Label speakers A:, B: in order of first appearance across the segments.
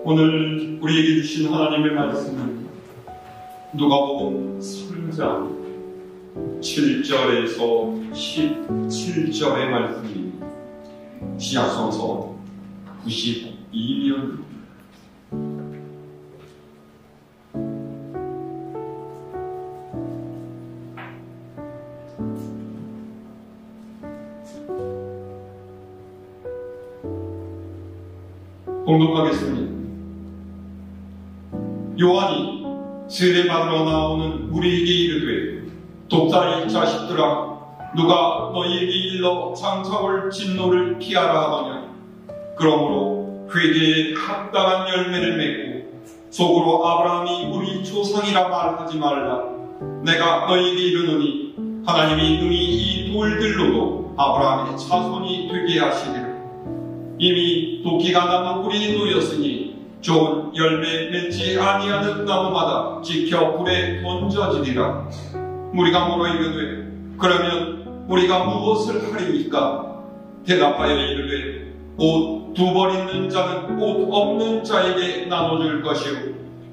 A: 오늘 우리에게 주신 하나님의 말씀은 누가복음 3장 7절에서 17절의 말씀입니다. 시약성서 92면 공독하겠습니다. 요한이 세례받으러 나오는 우리에게 이르되 돕다이 자식들아 누가 너희에게 일러 장차올 진노를 피하라 하더냐. 그러므로 회개에 합당한 열매를 맺고 속으로 아브라함이 우리 조상이라 말하지 말라. 내가 너희에게 이르노니 하나님이 능히 이 돌들로도 아브라함의 자손이 되게 하시리라. 이미 도끼가 나무 뿌리에 놓였으니 좋은 열매 맺지 아니하는 나무마다 지켜 불에 던져지리라. 우리가 물어 이르되 그러면 우리가 무엇을 하리이까? 대답하여 이르되 옷 두 벌 있는 자는 옷 없는 자에게 나눠줄 것이요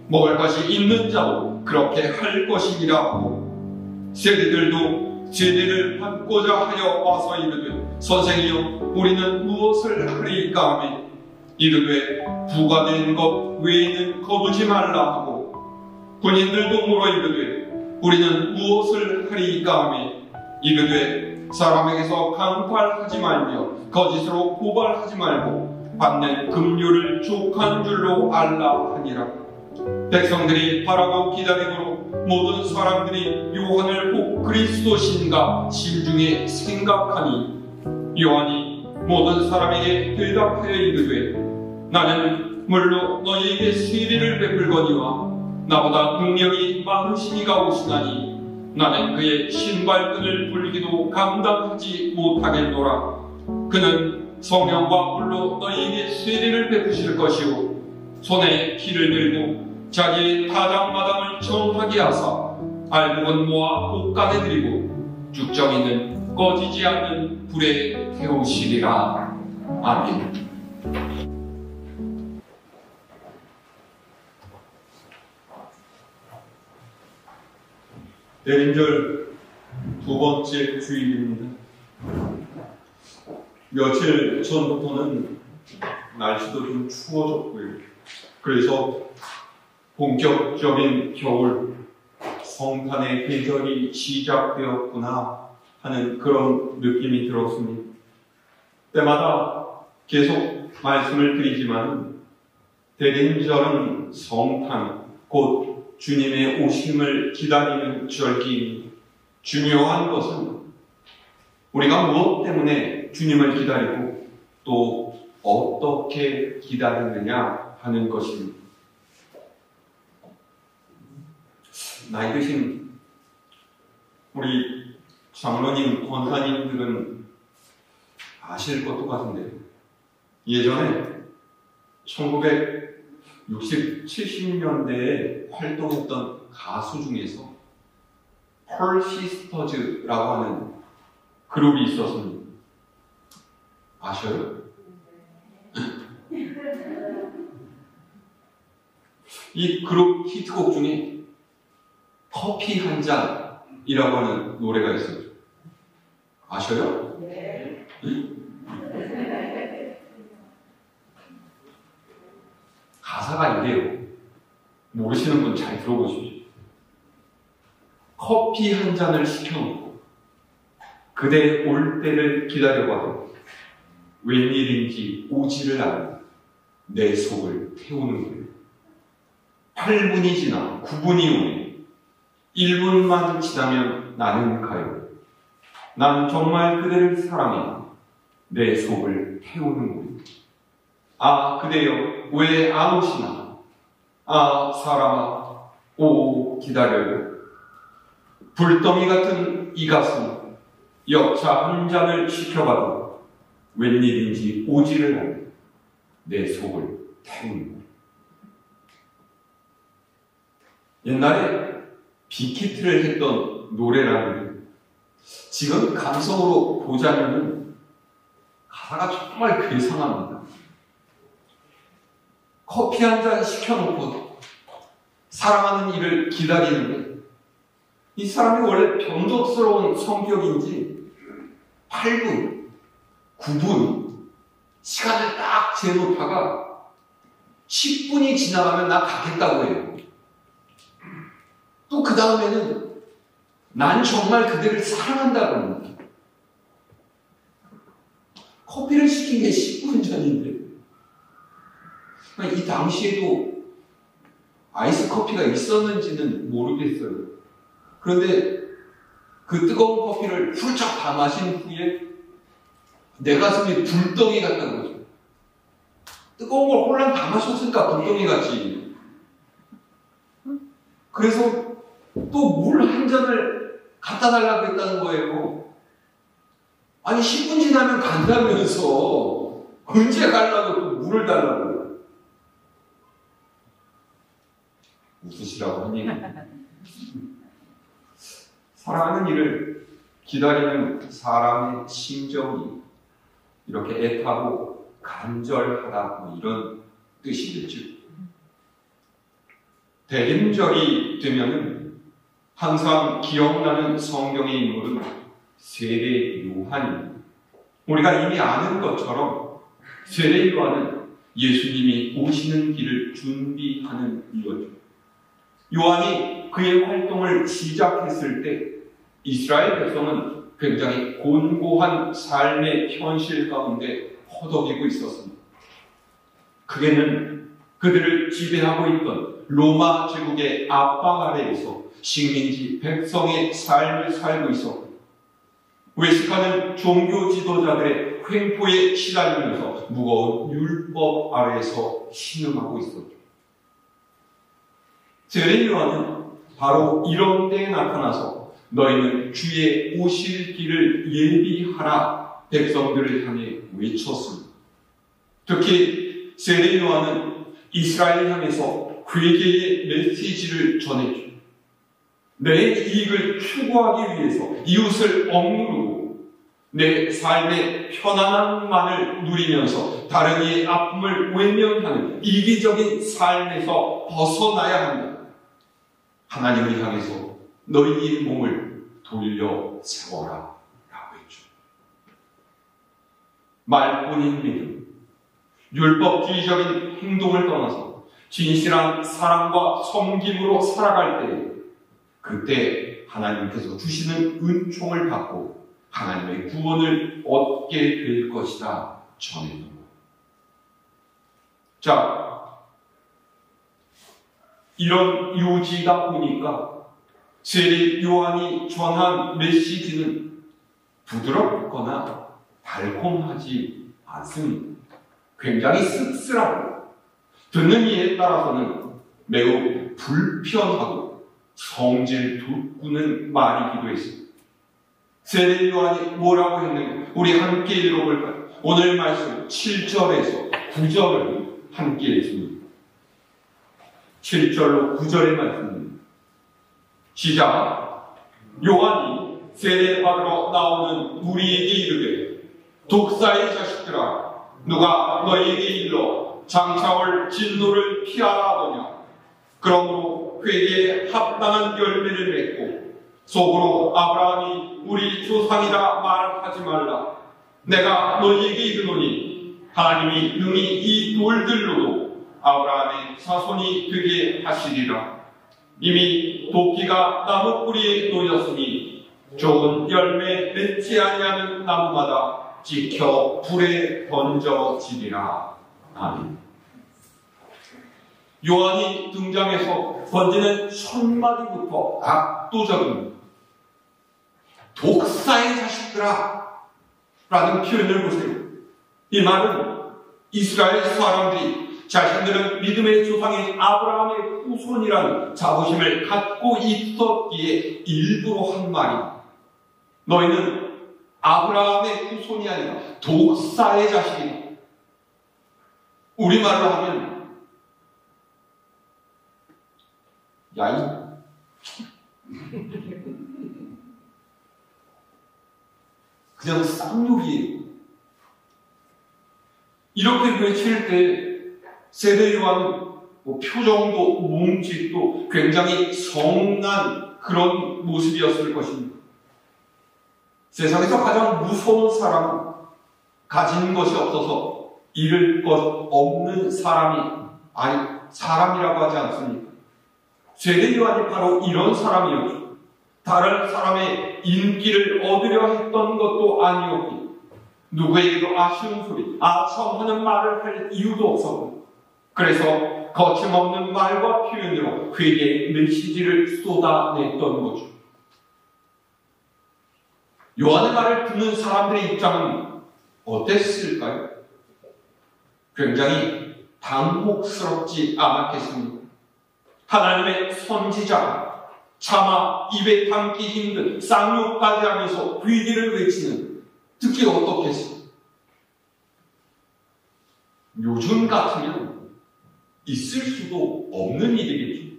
A: 먹을 것이 있는 자도 그렇게 할 것이니라 하고, 세리들도 세례를 받고자 하여 와서 이르되 선생이여 우리는 무엇을 하리이까 하며 이르되 부가 된 것 외에는 거두지 말라 하고, 군인들도 물어 이르되 우리는 무엇을 하리이까 하며 이르되 사람에게서 강탈하지 말며 거짓으로 고발하지 말고 받는 금류를 족한 줄로 알라 하니라. 백성들이 바라고 기다리므로 모든 사람들이 요한을 꼭 그리스도신가 심중에 생각하니, 요한이 모든 사람에게 대답하여 이르되 나는 물로 너희에게 세례를 베풀거니와 나보다 능력이 많으시니가 오시나니 나는 그의 신발끈을 풀기도 감당하지 못하겠노라. 그는 성령과 불로 너희에게 세례를 베푸실 것이요 손에 키를 들고 자기의 타작마당을 정하게 하사 알목은 모아 옷간에 들이고 죽정이는 꺼지지 않는 불에 태우시리라. 아멘. 대림절 두 번째 주일입니다. 며칠 전부터는 날씨도 좀 추워졌고요. 그래서 본격적인 겨울 성탄의 계절이 시작되었구나 하는 그런 느낌이 들었습니다. 때마다 계속 말씀을 드리지만 대림절은 성탄, 곧 주님의 오심을 기다리는 절기입니다. 중요한 것은 우리가 무엇 때문에 주님을 기다리고 또 어떻게 기다리느냐 하는 것입니다. 나이 드신 우리 장로님, 권사님들은 아실 것도 같은데 예전에 1960, 70년대에 활동했던 가수 중에서 펄 시스터즈라고 하는 그룹이 있었습니다. 아셔요? 이 그룹 히트곡 중에 커피 한 잔이라고 하는 노래가 있어요. 아셔요? 네. 가사가 이래요. 모르시는 분 잘 들어보십시오. 커피 한 잔을 시켜놓고 그대 올 때를 기다려봐도 웬일인지 오지를 않아 내 속을 태우는 거예요. 8분이 지나 9분이 오네. 1분만 지나면 나는 가요. 난 정말 그대를 사랑해 내 속을 태우는 거예요. 아 그대여 왜 안 오시나. 아 사람아 오 기다려요. 불덩이 같은 이 가슴 역차 한 잔을 시켜봐도 웬일인지 오지를 않아 내 속을 태우는 거예요. 옛날에 빅히트를 했던 노래라는 지금 감성으로 보자면 가사가 정말 괴상합니다. 커피 한 잔 시켜놓고 사랑하는 이를 기다리는데 이 사람이 원래 변덕스러운 성격인지 8분, 9분 시간을 딱 재놓다가 10분이 지나가면 나 가겠다고 해요. 또 그 다음에는 난 정말 그대를 사랑한다고 합니다. 커피를 시킨 게 10분 전인데 이 당시에도 아이스 커피가 있었는지는 모르겠어요. 그런데 그 뜨거운 커피를 훌쩍 다 마신 후에 내 가슴이 불덩이 같다는 거죠. 뜨거운 걸 홀랑 다 마셨으니까 불덩이 같지. 그래서 또 물 한 잔을 갖다 달라고 했다는 거예요. 아니 10분 지나면 간다면서 언제 가려고 또 물을 달라고. 웃으시라고 하니 사랑하는 이를 기다리는 사람의 심정이 이렇게 애타고 간절하다 이런 뜻이겠죠. 대림절이 되면은 항상 기억나는 성경의 인물은 세례 요한입니다. 우리가 이미 아는 것처럼 세례 요한은 예수님이 오시는 길을 준비하는 이유죠. 요한이 그의 활동을 시작했을 때 이스라엘 백성은 굉장히 곤고한 삶의 현실 가운데 허덕이고 있었습니다. 그게는 그들을 지배하고 있던 로마 제국의 압박 아래에서 식민지 백성의 삶을 살고 있었고 외식하는 종교 지도자들의 횡포에 시달리면서 무거운 율법 아래에서 신음하고 있었죠. 세례 요한은 바로 이런 때에 나타나서 너희는 주의 오실 길을 예비하라 백성들을 향해 외쳤습니다. 특히 세례 요한은 이스라엘 향해서 회개의 메시지를 전해줘. 내 이익을 추구하기 위해서 이웃을 억누르고 내 삶의 편안함만을 누리면서 다른 이의 아픔을 외면하는 이기적인 삶에서 벗어나야 한다. 하나님을 향해서 너희의 몸을 돌려 세워라 라고 했죠. 말뿐인 믿음, 율법주의적인 행동을 떠나서 진실한 사랑과 섬김으로 살아갈 때 그때 하나님께서 주시는 은총을 받고 하나님의 구원을 얻게 될 것이다 전했던 것. 자, 이런 요지다 보니까 세례 요한이 전한 메시지는 부드럽거나 달콤하지 않습니다. 굉장히 씁쓸하고 듣는 이에 따라서는 매우 불편하고 성질 돋구는 말이기도 했습니다. 세례 요한이 뭐라고 했는가? 우리 함께 읽어볼까요? 오늘 말씀 7절에서 9절을 함께 읽습니다. 7절로 9절의 말씀입니다. 시작. 요한이 세례받으러 나오는 무리에게 이르되 독사의 자식들아 누가 너희에게 일러 장차 올 진노를 피하라 하더냐. 그러므로 회개에 합당한 열매를 맺고 속으로 아브라함이 우리 조상이라 말하지 말라. 내가 너희에게 이르노니 하나님이 능히 이 돌들로도 아브라함의 자손이 되게 하시리라. 이미 도끼가 나무 뿌리에 놓였으니 좋은 열매 맺지 아니하는 나무마다 지켜 불에 던져지리라. 아멘. 요한이 등장해서 던지는 첫 마디부터 압도적입니다. 독사의 자식들아 라는 표현을 보세요. 이 말은 이스라엘 사람들이 자신들은 믿음의 조상인 아브라함의 후손이라는 자부심을 갖고 있었기에 일부러 한 말입니다. 너희는 아브라함의 후손이 아니라 독사의 자식이다. 우리말로 하면 야이 그냥 쌍욕이에요. 이렇게 외칠 때 세례 요한은 표정도 몸짓도 굉장히 성난 그런 모습이었을 것입니다. 세상에서 가장 무서운 사람은 가진 것이 없어서 잃을 것 없는 사람이라고 하지 않습니까? 세례 요한이 바로 이런 사람이었죠. 다른 사람의 인기를 얻으려 했던 것도 아니었고, 누구에게도 아쉬운 소리, 아첨하는 말을 할 이유도 없었고, 그래서 거침없는 말과 표현으로 회개의 메시지를 쏟아냈던 거죠. 요한의 말을 듣는 사람들의 입장은 어땠을까요? 굉장히 당혹스럽지 않았겠습니까? 하나님의 선지자가 차마 입에 담기 힘든 쌍욕까지 하면서 회개를 외치는, 듣기 어떻겠어요? 요즘 같으면 있을 수도 없는 일이겠죠.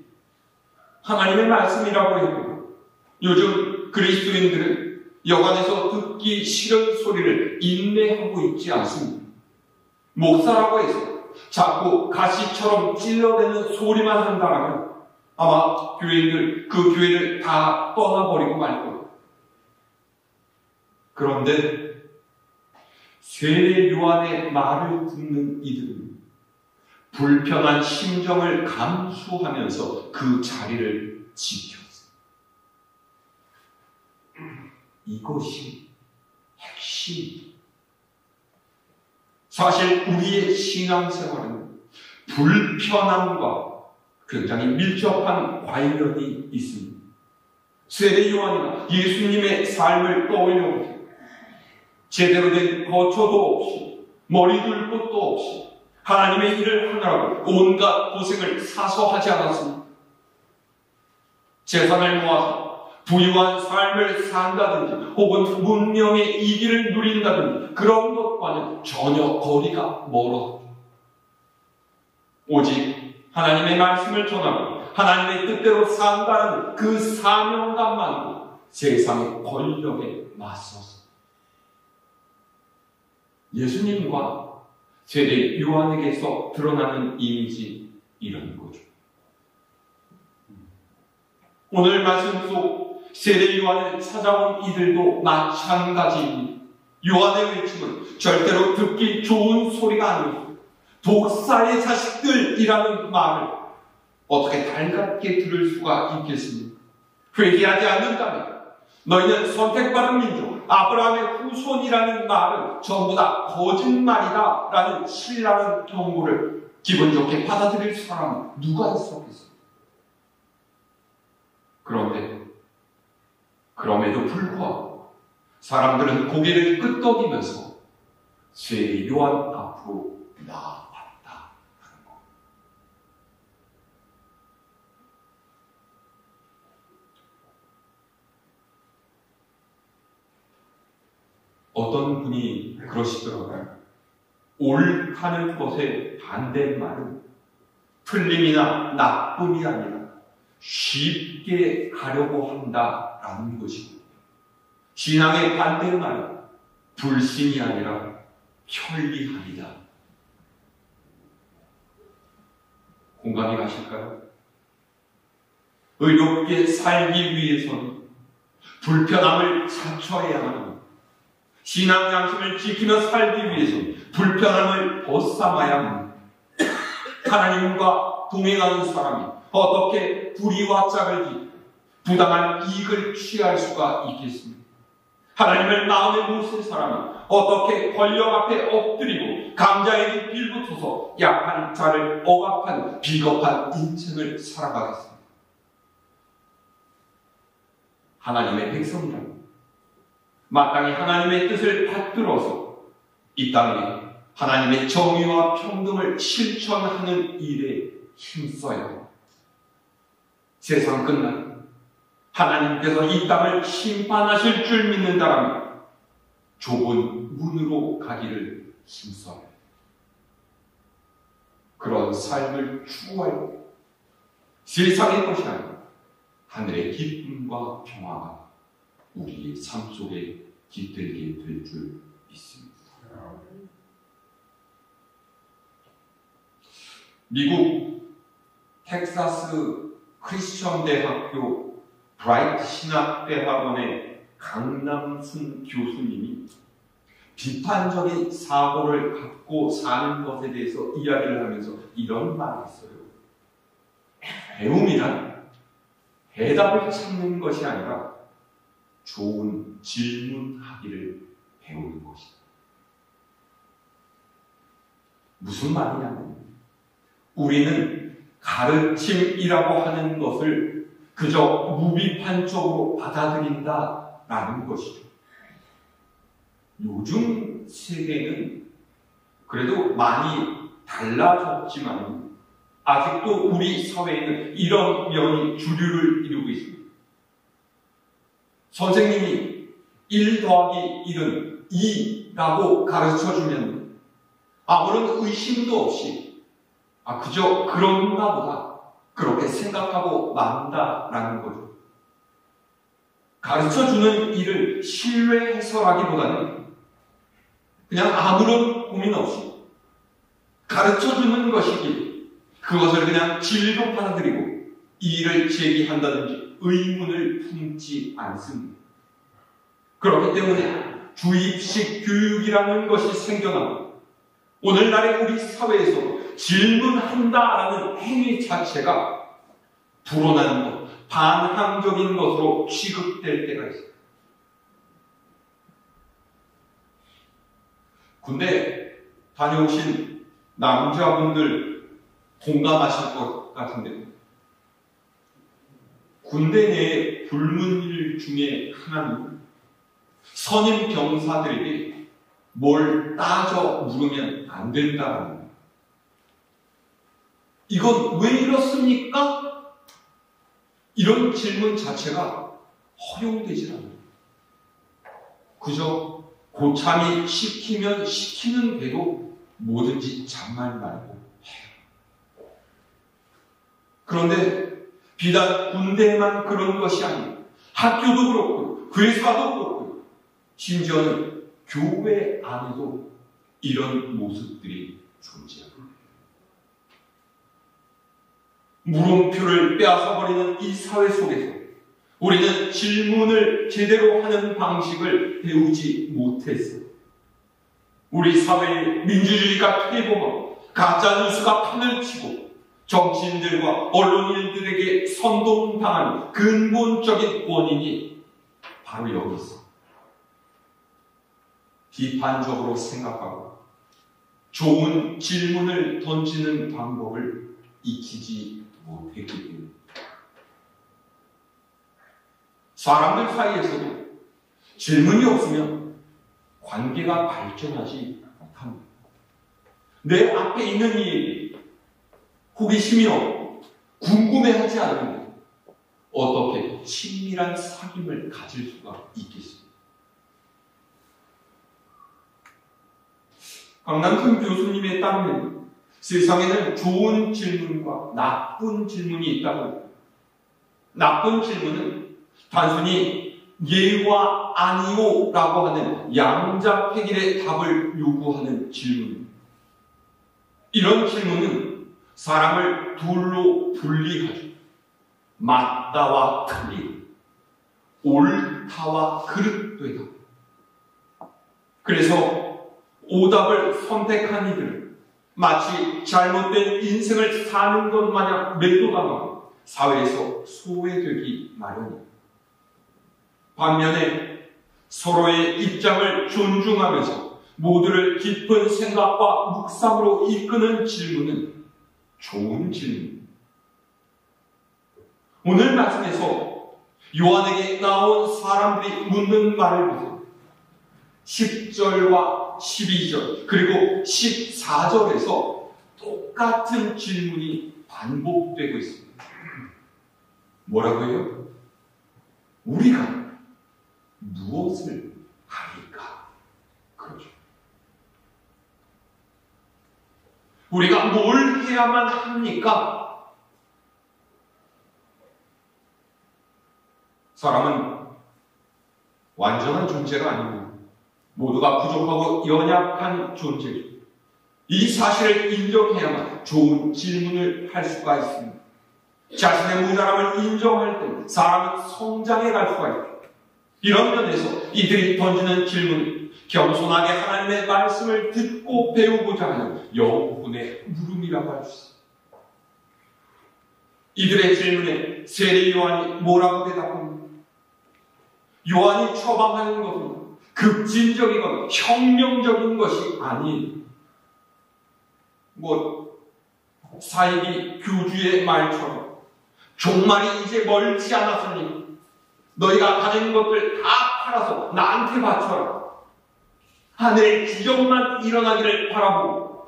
A: 하나님의 말씀이라고 해도 요즘 그리스도인들은 여관에서 듣기 싫은 소리를 인내하고 있지 않습니다. 목사라고 해서 자꾸 가시처럼 찔러대는 소리만 한다면 아마 교회인들 그 교회를 다 떠나버리고 말 거예요. 그런데 세례 요한의 말을 듣는 이들은 불편한 심정을 감수하면서 그 자리를 지켰어요. 이것이 핵심입니다. 사실 우리의 신앙생활은 불편함과 굉장히 밀접한 관련이 있습니다. 세례 요한이나 예수님의 삶을 떠올려보세요. 제대로 된 거처도 없이, 머리 둘 곳도 없이 하나님의 일을 하느라고 온갖 고생을 사서 하지 않았습니다. 재산을 모아서 부유한 삶을 산다든지 혹은 문명의 이기를 누린다든지 그런 것과는 전혀 거리가 멀었죠. 오직 하나님의 말씀을 전하고 하나님의 뜻대로 산다는 그 사명감만으로 세상의 권력에 맞서서 예수님과 세례 요한에게서 드러나는 이미지, 이런 거죠. 오늘 말씀 속 세례 요한을 찾아온 이들도 마찬가지입니다. 요한의 외침은 절대로 듣기 좋은 소리가 아니고 독사의 자식들이라는 말을 어떻게 달갑게 들을 수가 있겠습니까? 회개하지 않는다면 너희는 선택받은 민족, 아브라함의 후손이라는 말은 전부 다 거짓말이다 라는 신랄한 경고를 기분 좋게 받아들일 사람은 누가 있었겠습니까? 그럼에도 불구하고 사람들은 고개를 끄덕이면서 세례 요한 앞으로 나아갔다 하는 것. 어떤 분이 그러시더라고요. 옳다는 것의 반대말은 틀림이나 나쁨이 아니라 쉽게 가려고 한다라는 것이고, 신앙의 반대말은 불신이 아니라 편리함이다. 공감이 가실까요? 의롭게 살기 위해서는 불편함을 자처해야 하는, 신앙 양심을 지키며 살기 위해서는 불편함을 벗삼아야 합니다. 하나님과 동행하는 사람이 어떻게 불의와 짝을 짓고 부당한 이익을 취할 수가 있겠습니까? 하나님을 마음에 모신 사람이 어떻게 권력 앞에 엎드리고 강자에게 빌붙어서 약한 자를 억압하는 비겁한 인생을 살아가겠습니까? 하나님의 백성이라면 마땅히 하나님의 뜻을 받들어서 이 땅에 하나님의 정의와 평등을 실천하는 일에 힘써야 합니다. 세상 끝나면 하나님께서 이 땅을 심판하실 줄 믿는다면 좁은 문으로 가기를 힘써야 합니다. 그런 삶을 추구하여 세상의 것이 아니라 하늘의 기쁨과 평화가 우리의 삶 속에 깃들게 될 줄 믿습니다. 미국 텍사스 크리스천 대학교 브라이트 신학대학원의 강남순 교수님이 비판적인 사고를 갖고 사는 것에 대해서 이야기를 하면서 이런 말을 했어요. 배움이란 대답을 찾는 것이 아니라 좋은 질문하기를 배우는 것이다. 무슨 말이냐면 우리는 가르침이라고 하는 것을 그저 무비판적으로 받아들인다라는 것이죠. 요즘 세계는 그래도 많이 달라졌지만 아직도 우리 사회에는 이런 면이 주류를 이루고 있습니다. 선생님이 1 더하기 1은 2라고 가르쳐주면 아무런 의심도 없이 그저 그런가 보다 그렇게 생각하고 만다라는 거죠. 가르쳐주는 일을 신뢰해서라기보다는 그냥 아무런 고민 없이 가르쳐주는 것이기에 그것을 그냥 진리로 받아들이고 이의를 제기한다든지 의문을 품지 않습니다. 그렇기 때문에 주입식 교육이라는 것이 생겨나고 오늘날의 우리 사회에서 질문한다라는 행위 자체가 불온한 것, 반항적인 것으로 취급될 때가 있습니다. 군대 다녀오신 남자분들 공감하실 것 같은데 군대 내 불문일 중에 하나는 선임 병사들에게 뭘 따져 물으면 안 된다는 거예요. 이건 왜 이렇습니까? 이런 질문 자체가 허용되지 않아요. 그저 고참이 시키면 시키는 대로 뭐든지 잔말 말고 해요. 그런데 비단 군대만 그런 것이 아니고 학교도 그렇고 회사도 그렇고 심지어는 교회 안에도 이런 모습들이 존재합니다. 물음표를 빼앗아버리는 이 사회 속에서 우리는 질문을 제대로 하는 방식을 배우지 못했어요. 우리 사회의 민주주의가 퇴보하고 가짜뉴스가 판을 치고 정치인들과 언론인들에게 선동당하는 근본적인 원인이 바로 여기 있습니다. 비판적으로 생각하고 좋은 질문을 던지는 방법을 익히지 못했기 때문입니다. 사람들 사이에서도 질문이 없으면 관계가 발전하지 못합니다. 내 앞에 있는 일이 호기심이 없고 궁금해하지 않으면 어떻게 친밀한 사귐을 가질 수가 있겠습니까? 강남순 교수님에 따르면 세상에는 좋은 질문과 나쁜 질문이 있다고. 나쁜 질문은 단순히 예와 아니오라고 하는 양자택일의 답을 요구하는 질문입니다. 이런 질문은 사람을 둘로 분리하죠. 맞다와 틀리, 옳다와 그릇되다. 그래서 오답을 선택한 이들은 마치 잘못된 인생을 사는 것 마냥 매도당하고 사회에서 소외되기 마련입니다. 반면에 서로의 입장을 존중하면서 모두를 깊은 생각과 묵상으로 이끄는 질문은 좋은 질문입니다. 오늘 말씀에서 요한에게 나온 사람들이 묻는 말을 보세요. 10절과 12절 그리고 14절에서 똑같은 질문이 반복되고 있습니다. 뭐라고 해요? 우리가 무엇을 하리까? 그렇죠. 우리가 뭘 해야만 합니까? 사람은 완전한 존재가 아니고 모두가 부족하고 연약한 존재죠. 이 사실을 인정해야만 좋은 질문을 할 수가 있습니다. 자신의 모자람을 인정할 때 사람은 성장해 갈 수가 있다. 이런 면에서 이들이 던지는 질문은 겸손하게 하나님의 말씀을 듣고 배우고자 하는 영혼의 물음이라고 할 수 있습니다. 이들의 질문에 세례 요한이 뭐라고 대답합니까? 요한이 처방하는 것은 급진적이거나 혁명적인 것이 아닌 사이비 교주의 말처럼 종말이 이제 멀지 않았으니 너희가 가진 것들 다 팔아서 나한테 바쳐라. 하늘의 기적만 일어나기를 바라보고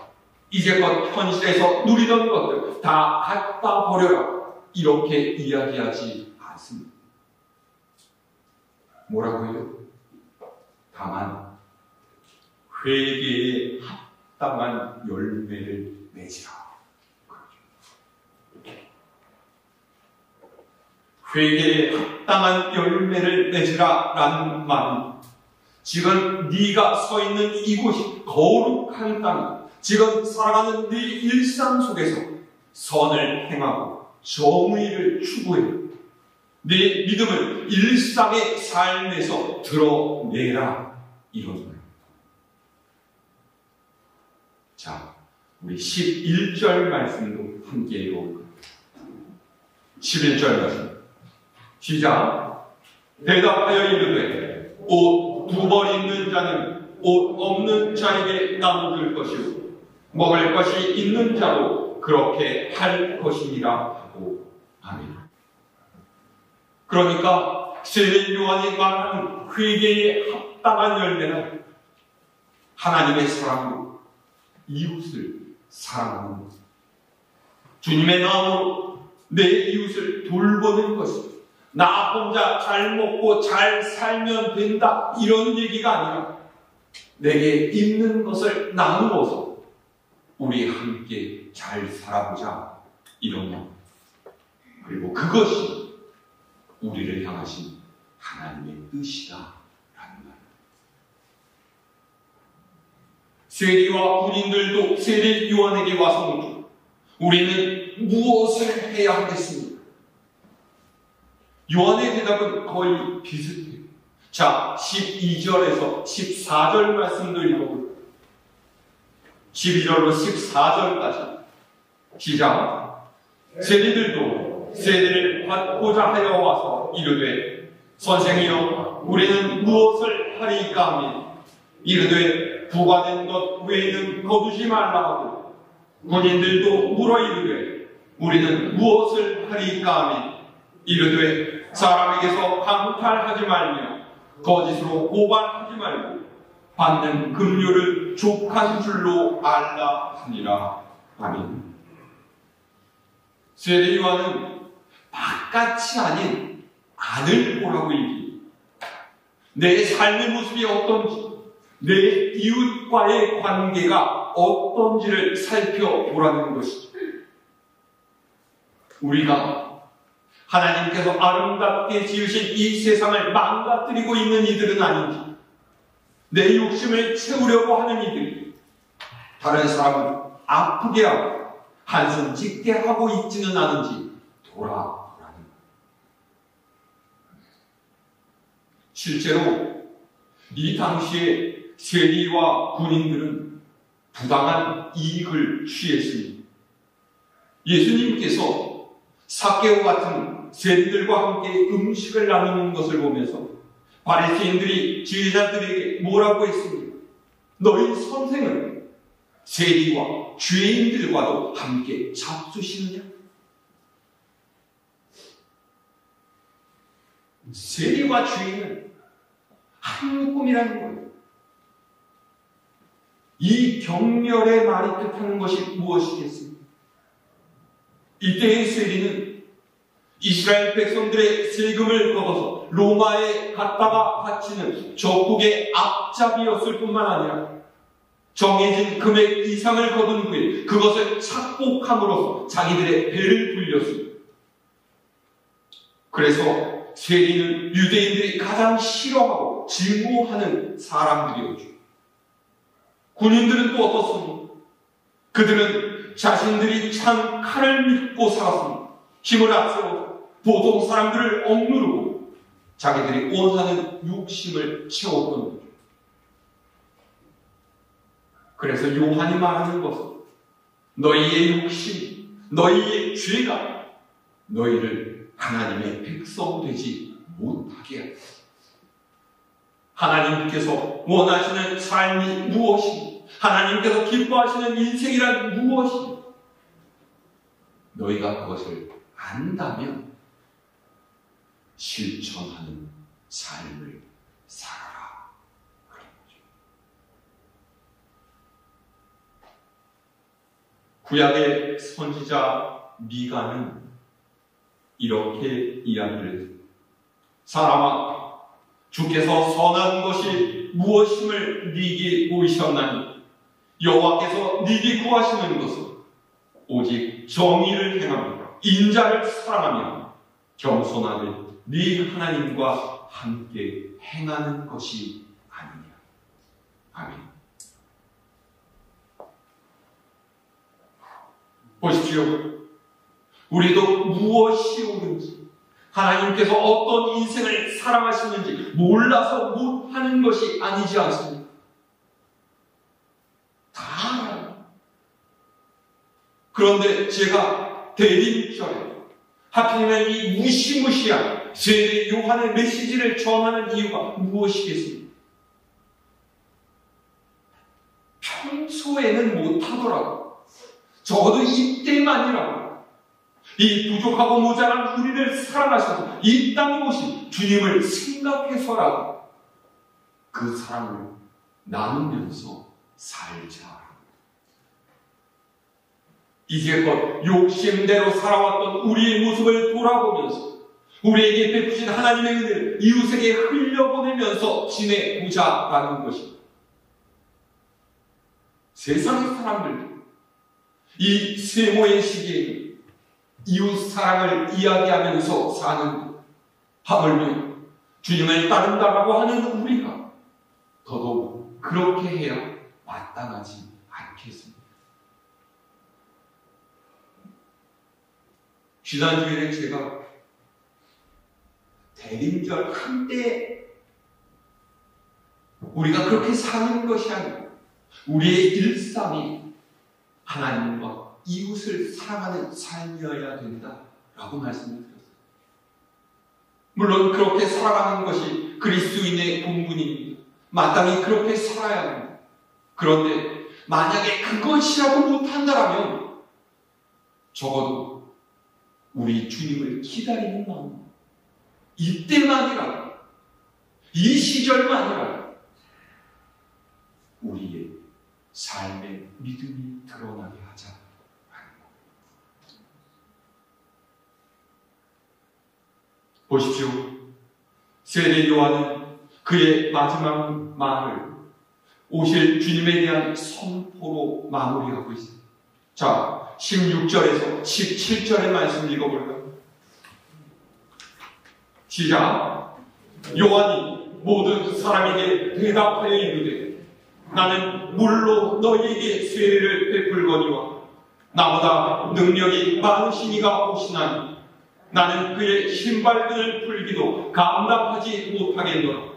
A: 이제껏 현실에서 누리던 것들 다 갖다 버려라. 이렇게 이야기하지 않습니다. 뭐라고 해요? 다만 회개에 합당한 열매를 맺으라. 회개에 합당한 열매를 맺으라 라는 말은 지금 네가 서 있는 이곳이 거룩한 땅, 지금 살아가는 네 일상 속에서 선을 행하고 정의를 추구해 네 믿음을 일상의 삶에서 드러내라 이런 거예요. 자, 우리 11절 말씀도 함께 읽어볼까요? 11절 말씀 시작. 대답하여 이르되 옷 두 벌 있는 자는 옷 없는 자에게 나눠줄 것이요 먹을 것이 있는 자도 그렇게 할 것이니라 하고 아멘. 그러니까 세례 요한이 말하는 회개에 합당한 열매는 하나님의 사랑으로 이웃을 사랑하는 것, 주님의 마음으로 내 이웃을 돌보는 것입니다. 나 혼자 잘 먹고 잘 살면 된다 이런 얘기가 아니라 내게 있는 것을 나누어서 우리 함께 잘 살아보자 이런 것. 그리고 그것이 우리를 향하신 하나님의 뜻이다 라는 말. 세리와 군인들도 세례 요한에게 와서 묻죠. 우리는 무엇을 해야 하겠습니까? 요한의 대답은 거의 비슷해요. 자, 12절에서 14절 말씀도 읽어볼까요? 12절로 14절까지 시작. 세리들도 세례를 받고자 하여 와서 이르되 선생이여 우리는 무엇을 하리까 하니 이르되 부과된 것 외에는 거두지 말라 하고 군인들도 물어 이르되 우리는 무엇을 하리까 하니 이르되 사람에게서 강탈하지 말며 거짓으로 고발하지 말고 받는 급료를 족한 줄로 알라 하니라. 아멘. 세례 요한은 바깥이 아닌 안을 보라고 얘기해요. 내 삶의 모습이 어떤지, 내 이웃과의 관계가 어떤지를 살펴보라는 것이죠. 우리가 하나님께서 아름답게 지으신 이 세상을 망가뜨리고 있는 이들은 아닌지, 내 욕심을 채우려고 하는 이들이 다른 사람을 아프게 하고 한숨 짓게 하고 있지는 않은지 돌아보라는 거예요. 실제로 이 당시에 세리와 군인들은 부당한 이익을 취했습니다. 예수님께서 삭개오 같은 세리들과 함께 음식을 나누는 것을 보면서 바리새인들이 지휘자들에게 뭐라고 했습니까? 너희 선생은 세리와 죄인들과도 함께 잡수시느냐? 세리와 죄인은 한 묶음이라는 거예요. 이 경멸의 말이 뜻하는 것이 무엇이겠습니까? 이때의 세리는 이스라엘 백성들의 세금을 걷어서 로마에 갖다가 바치는 적국의 앞잡이였을 뿐만 아니라 정해진 금액 이상을 거둔 후에 그것을 착복함으로써 자기들의 배를 불렸습니다. 그래서 세리는 유대인들이 가장 싫어하고 증오하는 사람들이었죠. 군인들은 또 어떻습니까? 그들은 자신들이 참 칼을 믿고 살았습니다. 힘을 앞세워 보통 사람들을 억누르고 자기들이 원하는 욕심을 채웠던 거죠. 그래서 요한이 말하는 것은 너희의 욕심, 너희의 죄가 너희를 하나님의 백성 되지 못하게 합니다. 하나님께서 원하시는 삶이 무엇이고 하나님께서 기뻐하시는 인생이란 무엇이고 너희가 그것을 안다면 실천하는 삶을 살아라. 그런 거죠. 구약의 선지자 미가는 이렇게 이야기를 했습니다. 사람아, 주께서 선한 것이 무엇임을 네게 보이셨나니 여호와께서 네게 구하시는 것은 오직 정의를 행하며 인자를 사랑하며 겸손하되 네 하나님과 함께 행하는 것이 아니냐. 아멘. 보십시오. 우리도 무엇이 옳은지 하나님께서 어떤 인생을 사랑하시는지 몰라서 못하는 것이 아니지 않습니까? 다 알아요. 그런데 제가 대림절에 하필이면 이 무시무시한 세례 요한의 메시지를 전하는 이유가 무엇이겠습니까? 평소에는 못하더라도 적어도 이때만이라도 이 부족하고 모자란 우리를 사랑하셔서 이 땅에 오신 주님을 생각해서라도 그 사랑을 나누면서 살자. 이제껏 욕심대로 살아왔던 우리의 모습을 돌아보면서 우리에게 베푸신 하나님의 은혜를 이웃에게 흘려보내면서 지내보자라는 것입니다. 세상의 사람들도 이 세모의 시기에 이웃 사랑을 이야기하면서 사는 것, 하물며 주님을 따른다라고 하는 우리가 더더욱 그렇게 해야 마땅하지 않겠습니까? 지난주에 제가 대림절 한때 우리가 그렇게 사는 것이 아니고 우리의 일상이 하나님과 이웃을 사랑하는 삶이어야 된다라고 말씀을 드렸어요. 물론 그렇게 살아가는 것이 그리스도인의 본분입니다. 마땅히 그렇게 살아야 합니다. 그런데 만약에 그것이라도 못한다면 적어도 우리 주님을 기다리는 마음, 이때만이라도, 이 시절만이라도 우리의 삶의 믿음이 드러나게 하자. 보십시오. 세례 요한은 그의 마지막 말을 오실 주님에 대한 선포로 마무리하고 있습니다. 자, 16절에서 17절의 말씀 읽어볼까요? 시작. 요한이 모든 사람에게 대답하여 이르되 나는 물로 너희에게 세례를 베풀거니와 나보다 능력이 많으신 이가 오시나니 나는 그의 신발끈을 풀기도 감당하지 못하겠노라.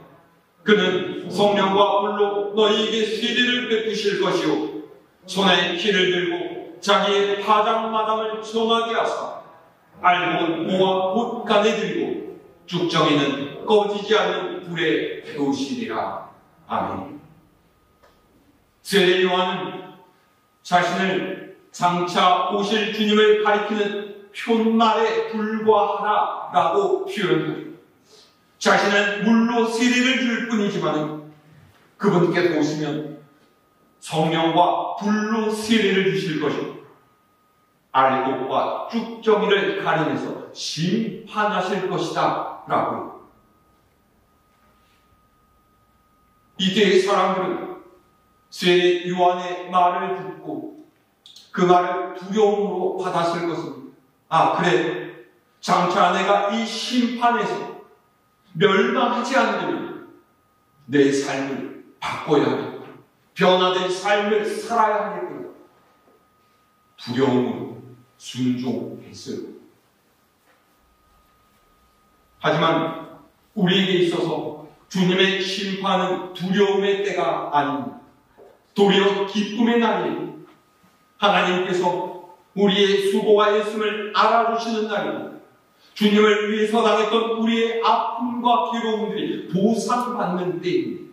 A: 그는 성령과 불로 너희에게 세례를 베푸실 것이요 손에 키를 들고 자기의 파장마당을 정하게 하사 알곡은 모아 곳간에 들고 죽정이는 꺼지지 않는 불에 태우시리라. 아멘. 세례 요한은 자신을 장차 오실 주님을 가리키는 표말에 불과하다라고 표현합니다. 자신은 물로 세례를 줄 뿐이지만 그분께서 오시면 성령과 불로 세례를 주실 것이고 알곡과 쭉정이를 가리면서 심판하실 것이다 라고. 이때의 사람들은 세례 요한의 말을 듣고 그 말을 두려움으로 받았을 것입니다. 아, 그래. 장차 내가 이 심판에서 멸망하지 않으면 내 삶을 바꿔야 하겠구나. 변화된 삶을 살아야 하겠구나. 두려움으로 순종했어요. 하지만 우리에게 있어서 주님의 심판은 두려움의 때가 아닙니다. 도리어 기쁨의 날이에요. 하나님께서 우리의 수고와 애씀을 알아주시는 날이고 주님을 위해서 당했던 우리의 아픔과 괴로움들이 보상받는 때입니다.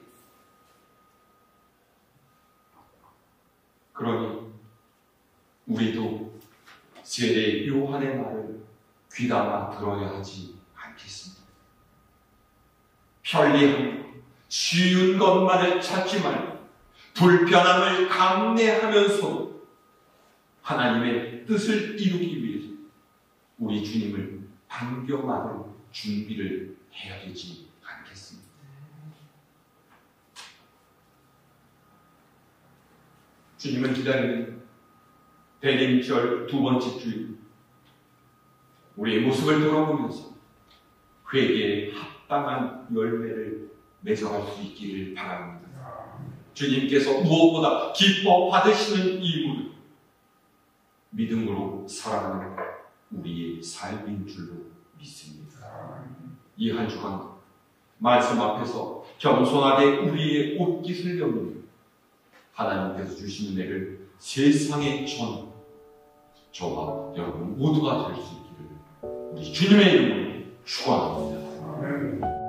A: 그러니 우리도 세례 요한의 말을 귀담아 들어야 하지 않겠습니다. 편리함, 쉬운 것만을 찾지 말고 불편함을 감내하면서 하나님의 뜻을 이루기 위해서 우리 주님을 반겨받을 준비를 해야 되지 않겠습니까? 주님을 기다리는 대림절 두 번째 주일, 우리의 모습을 돌아보면서 회개에 합당한 열매를 맺어갈 수 있기를 바랍니다. 주님께서 무엇보다 기뻐 받으시는 이유는 믿음으로 살아가는 우리의 삶인 줄로 믿습니다. 이 한 주간 말씀 앞에서 겸손하게 우리의 옷깃을 여는 하나님께서 주신 은혜를 세상에 전 저와 여러분 모두가 될 수 있기를 우리 주님의 이름으로 축원합니다.